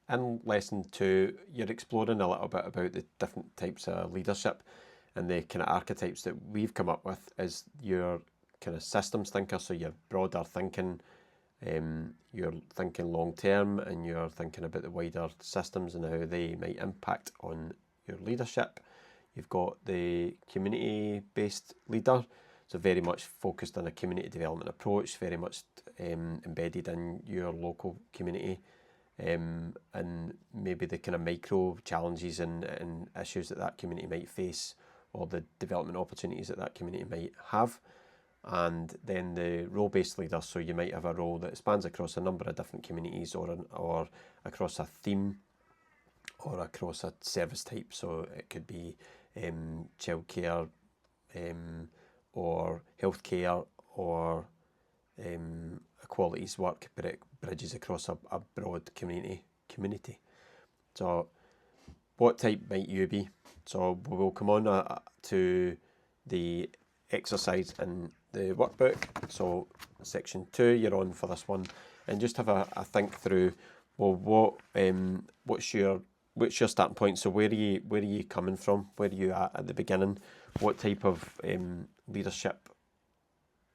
In lesson 2, you're exploring a little bit about the different types of leadership and the kind of archetypes that we've come up with as your kind of systems thinker. So your broader thinking, you're thinking long term, and you're thinking about the wider systems and how they might impact on your leadership. You've got the community-based leader, so very much focused on a community development approach, very much embedded in your local community, and maybe the kind of micro challenges and issues that community might face, or the development opportunities that community might have. And then the role-based leader, so you might have a role that spans across a number of different communities, or across a theme, or across a service type. So it could be childcare, or healthcare, or equalities work, but it bridges across a broad community. So what type might you be? So we'll come on to the exercise in the workbook. So section 2, you're on for this one, and just have a think through, well, what's your starting point? So where are you coming from? Where are you at the beginning? What type of leadership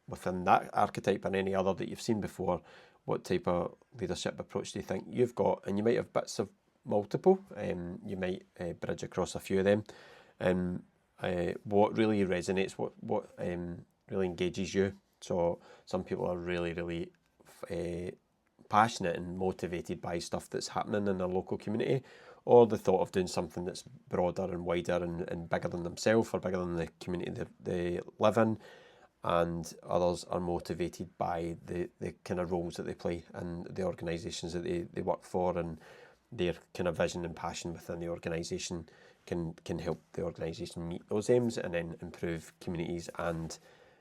within that archetype and any other that you've seen before, what type of leadership approach do you think you've got? And you might have bits of multiple, you might bridge across a few of them, and what really resonates, what really engages you. So some people are really passionate and motivated by stuff that's happening in their local community, or the thought of doing something that's broader and wider and bigger than themselves, or bigger than the community they live in. And others are motivated by the kind of roles that they play and the organisations that they work for, and their kind of vision and passion within the organisation can help the organisation meet those aims and then improve communities and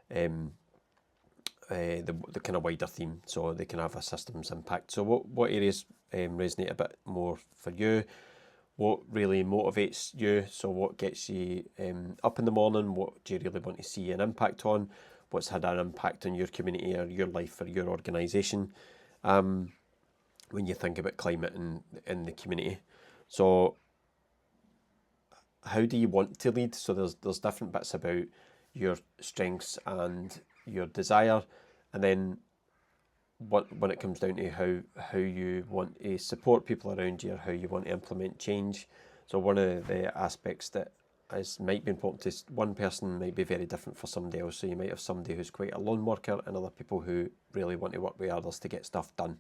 the kind of wider theme, so they can have a systems impact. So what areas resonate a bit more for you? What really motivates you? So what gets you up in the morning? What do you really want to see an impact on? What's had an impact on your community or your life or your organisation when you think about climate in the community? So how do you want to lead? So there's different bits about your strengths and your desire, and then when it comes down to how you want to support people around you, or how you want to implement change. So one of the aspects that might be important to one person might be very different for somebody else. So you might have somebody who's quite a lone worker, and other people who really want to work with others to get stuff done.